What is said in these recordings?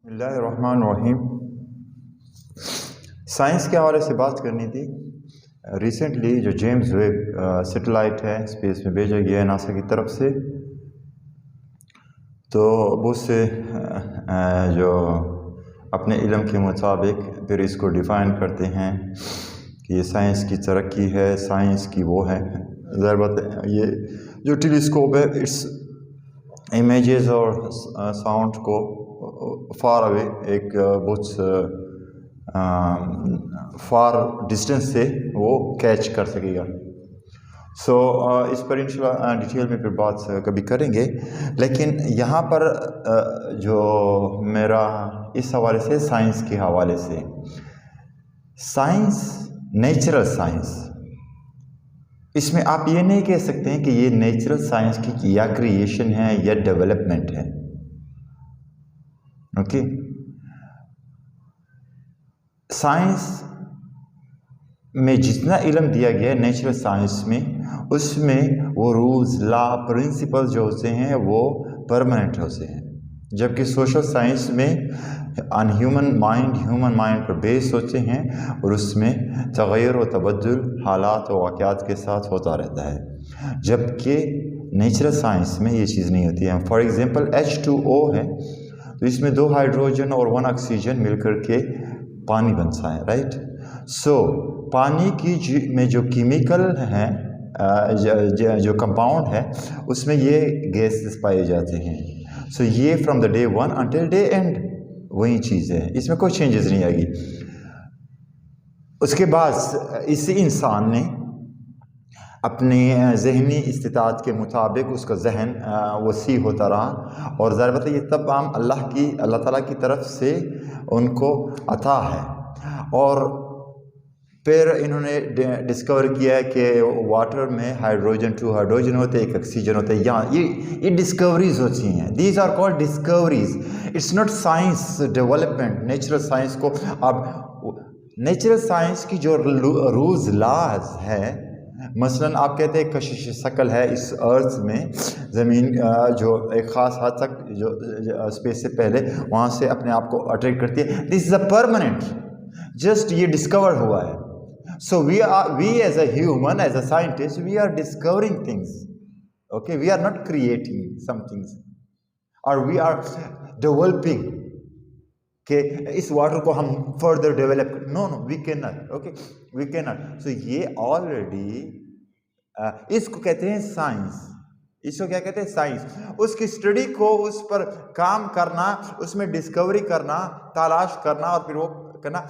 بسم اللہ الرحمن الرحیم۔ سائنس کے حوالے سے بات کرنی تھی۔ ریسنٹلی جو جیمز ویب سیٹلائٹ ہے اسپیس میں بھیجا گیا ہے ناسا کی طرف سے، تو بہت سے جو اپنے علم کے مطابق پھر اس کو ڈیفائن کرتے ہیں کہ یہ سائنس کی ترقی ہے، سائنس کی وہ ہے۔ ظاہر بات ہے یہ جو ٹیلیسکوپ ہے اٹس امیجز اور ساؤنڈ کو فار اوے ایک بہت فار ڈسٹینس سے وہ کیچ کر سکے گا۔ سو اس پر انشاءاللہ ڈیٹیل میں پھر بات کبھی کریں گے، لیکن یہاں پر جو میرا اس حوالے سے سائنس کے حوالے سے، سائنس نیچرل سائنس، اس میں آپ یہ نہیں کہہ سکتے ہیں کہ یہ نیچرل سائنس کی یا کریشن ہے یا ڈیولپمنٹ ہے۔ اوکے، سائنس میں جتنا علم دیا گیا ہے نیچرل سائنس میں، اس میں وہ رولز، لا، پرنسپل جو ہوتے ہیں وہ پرماننٹ ہوتے ہیں، جبکہ سوشل سائنس میں ان ہیومن مائنڈ پر بیس ہوتے ہیں اور اس میں تغیر و تبدل حالات و واقعات کے ساتھ ہوتا رہتا ہے، جبکہ نیچرل سائنس میں یہ چیز نہیں ہوتی ہے۔ فار ایگزامپل H2O ہے تو اس میں 2 ہائیڈروجن اور 1 آکسیجن مل کر کے پانی بنتا ہے، رائٹ؟ سو پانی کی میں جو کیمیکل ہیں، جو کمپاؤنڈ ہے، اس میں یہ گیسز پائے جاتے ہیں۔ سو یہ from the day 1 until day and وہی چیز ہے، اس میں کوئی چینجز نہیں آئے گی۔ اس کے بعد اسی انسان نے اپنے ذہنی استطاعت کے مطابق اس کا ذہن وسیع ہوتا رہا، اور ظاہر بات ہے یہ تب عام اللہ تعالیٰ کی طرف سے ان کو عطا ہے۔ اور پھر انہوں نے ڈسکور کیا کہ واٹر میں 2 ہائیڈروجن ہوتے ہیں، 1 آکسیجن ہوتا ہے۔ یہاں یہ ڈسکوریز ہوتی ہیں، these are called discoveries, it's not science development. Natural science کو اب نیچرل سائنس کی جو رولز لاز ہے، مثلاً آپ کہتے ہیں کشش ثقل ہے اس ارتھ میں، زمین جو ایک خاص حد تک جو اسپیس سے پہلے وہاں سے اپنے آپ کو اٹریکٹ کرتی ہے، this is a permanent, just یہ ڈسکور ہوا ہے۔ So we as a human, as a scientist, we are discovering things, okay, we are not creating some things, اور وی آر ڈیولپنگ کہ اس واٹر کو ہم further develop, no we can not, okay, we can not. So یہ already اس کو کہتے ہیں science. اس کو کیا کہتے ہیں؟ سائنس۔ اس کی اسٹڈی کو، اس پر کام کرنا، اس میں ڈسکوری کرنا، تلاش کرنا اور پھر وہ کرنا،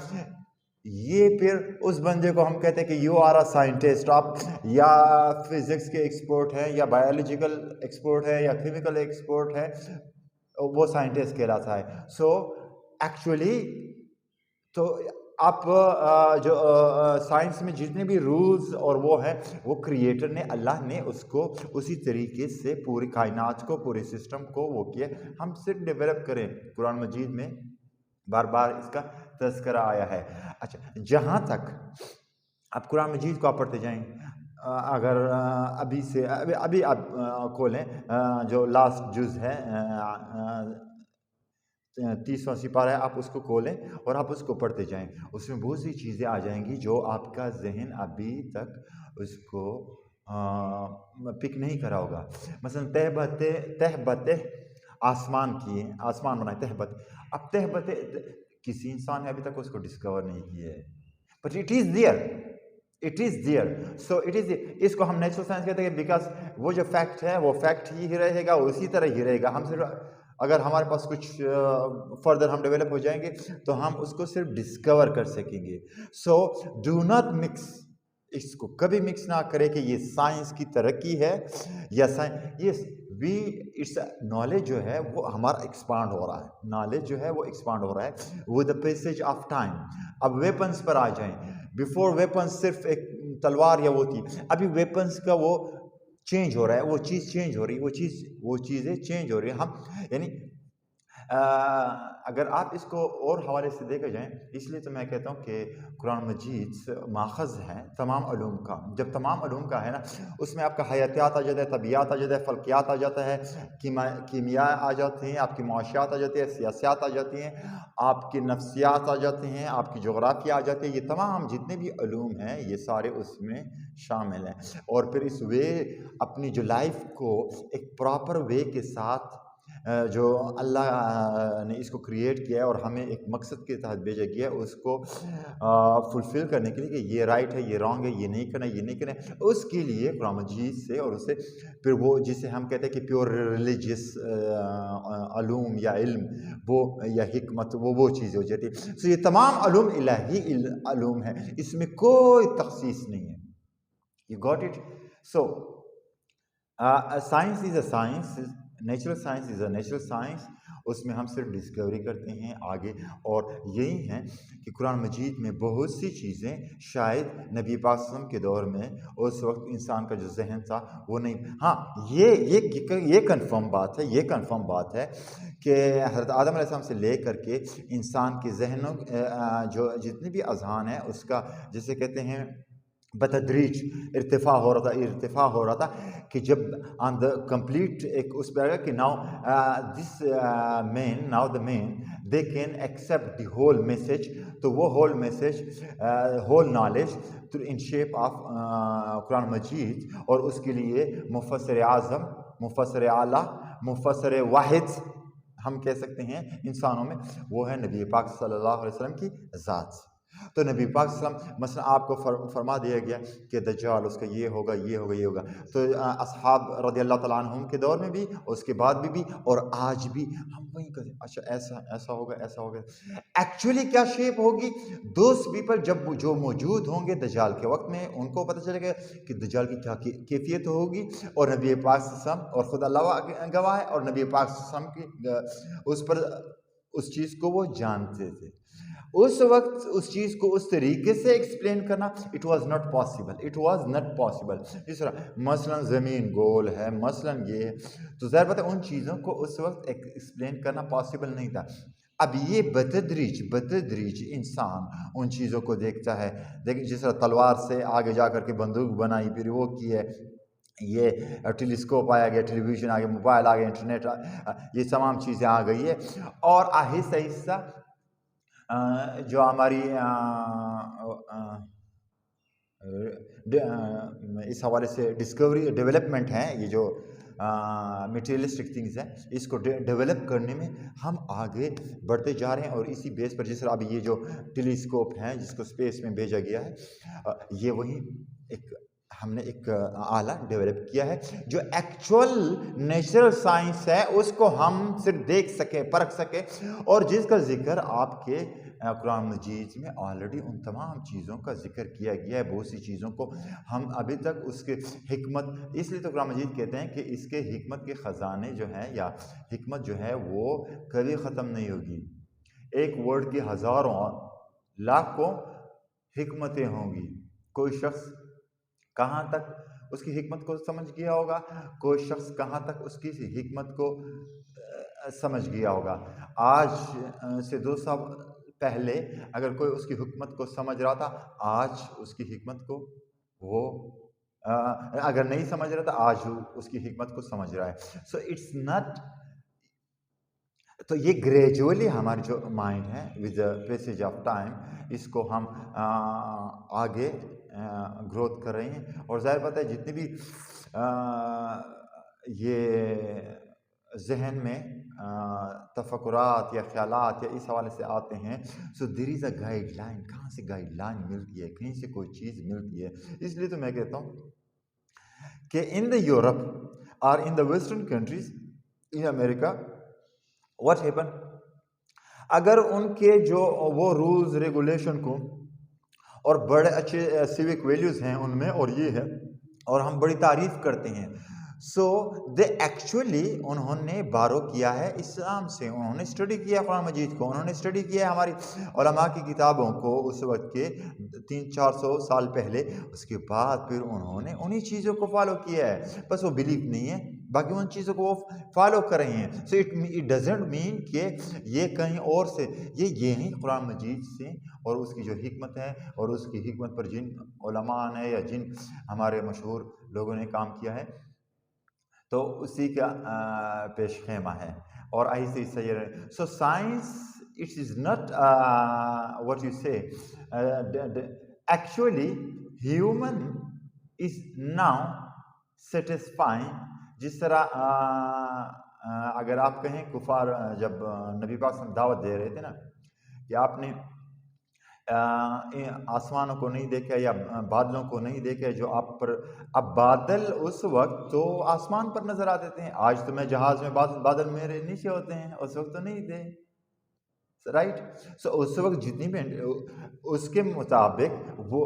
یہ پھر اس بندے کو ہم کہتے ہیں کہ یو آر اے سائنٹسٹ۔ آپ یا فزکس کے ایکسپرٹ ہیں، یا بایولوجیکل ایکسپرٹ ہے، یا کیمیکل ایکسپرٹ ہے، وہ سائنٹسٹ کہلاتا ہے۔ سو ایکچولی تو آپ جو سائنس میں جتنے بھی رولز اور وہ ہے، وہ کریٹر نے، اللہ نے اس کو اسی طریقے سے پوری کائنات کو، پورے سسٹم کو وہ کیا، ہم صرف ڈیولپ کریں۔ قرآن مجید میں بار بار اس کا تذکرہ آیا ہے۔ اچھا، جہاں تک آپ قرآن مجید کو آپ پڑھتے جائیں، اگر ابھی آپ کھولیں جو لاسٹ جز ہے 30واں سپارہ ہے، آپ اس کو کھولیں اور آپ اس کو پڑھتے جائیں، اس میں بہت سی چیزیں آ جائیں گی جو آپ کا ذہن ابھی تک اس کو پک نہیں کرا ہوگا۔ مثلا تہ بتہ آسمان کیے، آسمان بنائے، تہ بت، اب تہ بتہ کسی انسان نے ابھی تک اس کو ڈسکور نہیں کیا ہے، but it is there, it is there. So it is, اس کو ہم نیچرل سائنس کہتے ہیں بیکاز وہ جو فیکٹ ہے وہ فیکٹ ہی رہے گا، اسی طرح ہی رہے گا۔ ہم صرف اگر ہمارے پاس کچھ فردر ہم ڈیولپ ہو جائیں گے تو ہم اس کو صرف ڈسکور کر سکیں گے۔ سو ڈو ناٹ مکس، اس کو کبھی مکس نہ کرے کہ یہ سائنس کی ترقی ہے یا سائنس، یہ اٹس نالج جو ہے وہ ہمارا ایکسپانڈ ہو رہا ہے، نالج جو ہے وہ ایکسپانڈ ہو رہا ہے with the passage of time. اب ویپنس پر آ جائیں، بیفور ویپنس صرف ایک تلوار یا وہ تھی، ابھی ویپنس کا وہ چینج ہو رہا ہے، وہ چیز چینج ہو رہی ہے، وہ چیزیں چینج ہو رہی ہیں۔ ہم یعنی اگر آپ اس کو اور حوالے سے دیکھا جائیں، اس لیے تو میں کہتا ہوں کہ قرآن مجید ماخذ ہے تمام علوم کا. جب تمام علوم کا ہے نا، اس میں آپ کا حیاتیات آ جاتا ہے، طبیعیات آ جاتا ہے، فلکیات آ جاتا ہے، کیمیا آ جاتی ہیں، آپ کی معاشیات آ جاتی ہے، سیاسیات آ جاتی ہیں، آپ کی نفسیات آ جاتے ہیں، آپ کی جغرافیہ آ جاتی ہے. یہ تمام جتنے بھی علوم ہیں یہ سارے اس میں شامل ہیں. اور پھر اس اپنی جو لائف کو ایک پراپر وے کے ساتھ جو اللہ نے اس کو کریٹ کیا ہے اور ہمیں ایک مقصد کے تحت بھیجا گیا ہے، اس کو فلفل کرنے کے لیے کہ یہ رائٹ ہے، یہ رانگ ہے، یہ نہیں کرنا، یہ نہیں کرنا، اس کے لیے قرآن مجید سے اور اسے پھر وہ جسے ہم کہتے ہیں کہ پیور ریلیجیس علوم یا علم وہ یا حکمت وہ چیز ہو جاتی ہے. سو یہ تمام علوم الہی علوم ہے، اس میں کوئی تخصیص نہیں ہے. You got it? So, science is a science, natural science is a natural science. اس میں ہم صرف ڈسکوری کرتے ہیں آگے. اور یہی ہے کہ قرآن مجید میں بہت سی چیزیں شاید نبی پاک صلی اللہ علیہ وسلم کے دور میں اس وقت انسان کا جو ذہن تھا وہ نہیں. ہاں یہ کنفرم بات ہے، یہ کنفرم بات ہے کہ حضرت آدم علیہ السلام سے لے کر کے انسان کے ذہنوں جو جتنے بھی اذہان ہیں اس کا جسے کہتے ہیں بتدریج ارتفاع ہو رہا تھا کہ جب آن دا کمپلیٹ ایک اس پہ آ گیا کہ now the man they can accept the whole message. تو وہ whole message whole knowledge in shape of Quran Majeed, اور اس کے لیے مفسر اعظم، مفسر اعلیٰ، مفسر واحد ہم کہہ سکتے ہیں انسانوں میں، وہ ہے نبی پاک صلی اللہ علیہ وسلم کی ذات. تو نبی پاک صلی اللہ علیہ وسلم مثلا آپ کو فرما دیا گیا کہ دجال اس کا یہ ہوگا، یہ ہوگا، یہ ہوگا. تو اصحاب رضی اللہ تعالیٰ عنہم کے دور میں بھی، اس کے بعد بھی اور آج بھی ہم وہی کہتے ہیں اچھا ایسا ہوگا، ایسا ہوگا. ایکچولی کیا شیپ ہوگی؟ دوز پیپل جب جو موجود ہوں گے دجال کے وقت میں، ان کو پتہ چلے گا کہ دجال کی کیا کیفیت ہوگی. اور نبی پاک صلی اللہ علیہ وسلم اور خود اللہ گواہ ہے، اور نبی پاک صلی اللہ علیہ وسلم کی اس چیز کو وہ جانتے تھے. اس وقت اس چیز کو اس طریقے سے ایکسپلین کرنا اٹ واز ناٹ پاسبل. اس طرح مثلا زمین گول ہے، مثلا یہ، تو ظاہر بات ہے ان چیزوں کو اس وقت ایکسپلین کرنا پاسبل نہیں تھا. اب یہ بتدریج انسان ان چیزوں کو دیکھتا ہے. لیکن جس طرح تلوار سے آگے جا کر کے بندوق بنائی، پھر وہ کی ہے، یہ ٹیلیسکوپ آیا گیا، ٹیلی ویژن آ گیا، موبائل آ گیا، انٹرنیٹ یہ تمام چیزیں آ گئی ہے. اور آہستہ آہستہ جو ہماری اس حوالے سے ڈسکوری ڈیولپمنٹ ہے، یہ جو میٹیریلسٹک تھنگز ہیں، اس کو ڈیولپ کرنے میں ہم آگے بڑھتے جا رہے ہیں. اور اسی بیس پر جس طرح ابھی یہ جو ٹیلیسکوپ ہیں جس کو اسپیس میں بھیجا گیا ہے، یہ وہی ہم نے ایک آلہ ڈیولپ کیا ہے جو ایکچول نیچرل سائنس ہے، اس کو ہم صرف دیکھ سکیں، پرکھ سکیں، اور جس کا ذکر آپ کے قرآن مجید میں آلریڈی ان تمام چیزوں کا ذکر کیا گیا ہے. بہت سی چیزوں کو ہم ابھی تک اس کے حکمت، اس لیے تو قرآن مجید کہتے ہیں کہ اس کے حکمت کے خزانے جو ہیں یا حکمت جو ہے وہ کبھی ختم نہیں ہوگی. ایک ورڈ کی ہزاروں لاکھوں حکمتیں ہوں گی. کوئی شخص کہاں تک اس کی حکمت کو سمجھ گیا ہوگا، کوئی شخص کہاں تک اس کی حکمت کو سمجھ گیا ہوگا. آج سے 2 سال پہلے اگر کوئی اس کی حکمت کو سمجھ رہا تھا، آج اس کی حکمت کو وہ اگر نہیں سمجھ رہا تھا، آج اس کی حکمت کو سمجھ رہا ہے. سو اٹس ناٹ، تو یہ گریجولی ہماری جو مائنڈ ہے with the passage of time, اس کو ہم آگے گروتھ کر رہے ہیں. اور ظاہر بات ہے جتنی بھی یہ ذہن میں تفکرات یا خیالات یا اس حوالے سے آتے ہیں، سو دیر از اے گائیڈ لائن. کہاں سے گائیڈ لائن ملتی ہے؟ کہیں سے کوئی چیز ملتی ہے. اس لیے تو میں کہتا ہوں کہ ان دا یورپ اور in the western countries, in America, what happen, اگر ان کے جو وہ رولز ریگولیشن کو، اور بڑے اچھے سیوک ویلیوز ہیں ان میں، اور یہ ہے، اور ہم بڑی تعریف کرتے ہیں. سو دے ایکچولی انہوں نے بارو کیا ہے اسلام سے، انہوں نے اسٹڈی کیا قرآن مجید کو، انہوں نے اسٹڈی کیا ہماری علماء کی کتابوں کو اس وقت کے 300-400 سال پہلے. اس کے بعد پھر انہوں نے انہی چیزوں کو فالو کیا ہے. بس وہ بلیف نہیں ہے باقی ان چیزوں کو وہ فالو کر رہے ہیں. سو اٹ ڈزنٹ مین کہ یہ کہیں اور سے، یہ یہی قرآن مجید سے اور اس کی جو حکمت ہے اور اس کی حکمت پر جن علماء نے یا جن ہمارے مشہور لوگوں نے کام کیا ہے تو اسی کا پیش خیمہ ہے. اور ایسے ہی so science it is not what you say actually human is now satisfying. جس طرح اگر آپ کہیں کفار جب نبی پاک صلی اللہ علیہ وسلم دعوت دے رہے تھے نا کہ آپ نے آسمانوں کو نہیں دیکھا یا بادلوں کو نہیں دیکھا جو آپ پر، اب بادل اس وقت تو آسمان پر نظر آتے تھے، آج تو میں جہاز میں بادل میرے نیچے ہوتے ہیں، اس وقت تو نہیں تھے، رائٹ. سو اس وقت جتنی بھی اس کے مطابق وہ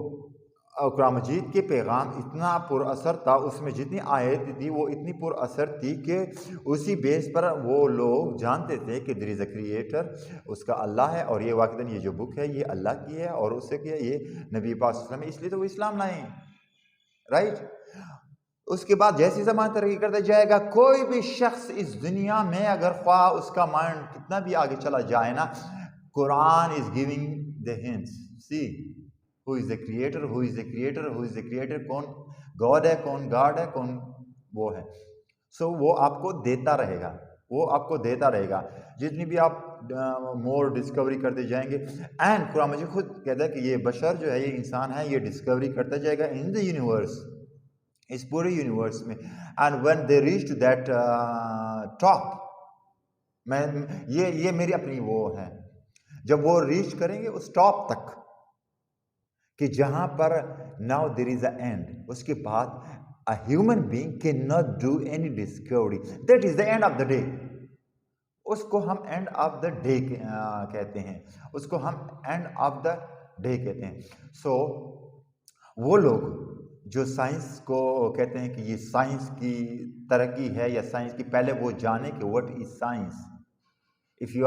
قرآن مجید کے پیغام اتنا پر اثر تھا، اس میں جتنی آیت تھی وہ اتنی پر اثر تھی کہ اسی بیس پر وہ لوگ جانتے تھے کہ دیر از اے کریٹر، اس کا اللہ ہے، اور یہ واقعاً یہ جو بک ہے یہ اللہ کی ہے اور اس سے کیا یہ نبی پاک صلی اللہ علیہ وسلم، اس لیے تو وہ اسلام لائے، رائٹ. اس کے بعد جیسی زمانہ ترقی کرتا جائے گا، کوئی بھی شخص اس دنیا میں اگر خواہ اس کا مائنڈ کتنا بھی آگے چلا جائے نا، Quran is giving the hints. See who is the creator, who is the creator, who is the creator, کون گاڈ ہے، کون گاڈ ہے، کون وہ ہے. سو وہ آپ کو دیتا رہے گا، وہ آپ کو دیتا رہے گا جتنی بھی آپ مور ڈسکوری کرتے جائیں گے. اینڈ قرآن مجید خود کہتا ہے کہ یہ بشر جو ہے، یہ انسان ہے، یہ ڈسکوری کرتا جائے گا ان دا یونیورس، اس پورے یونیورس میں. And when they reach to that top, میں یہ میری اپنی وہ ہے، جب وہ ریچ کریں گے اس ٹاپ تک کہ جہاں پر now there is a and, اس کے بعد a human being cannot do any discovery. That is the end of the day. اس کو ہم اینڈ آف دا ڈے کہتے ہیں، اس کو ہم اینڈ آف دا ڈے کہتے ہیں. سو وہ لوگ جو سائنس کو کہتے ہیں کہ یہ سائنس کی ترقی ہے یا سائنس کی، پہلے وہ جانے کہ what is science. If you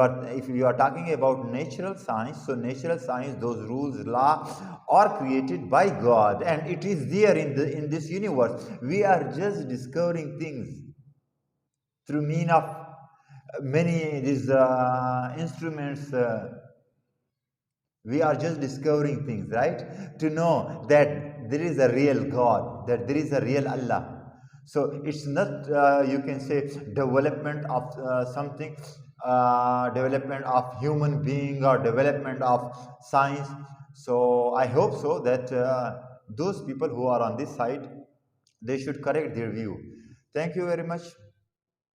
are talking about natural science, so natural science, those rules, law are created by God, and it is there in this universe. We are just discovering things through means of many these instruments. We are just discovering things, right? To know that there is a real God, that there is a real Allah. So it's not you can say development of something, development of human being or development of science. So I hope so that those people who are on this side, they should correct their view. Thank you very much.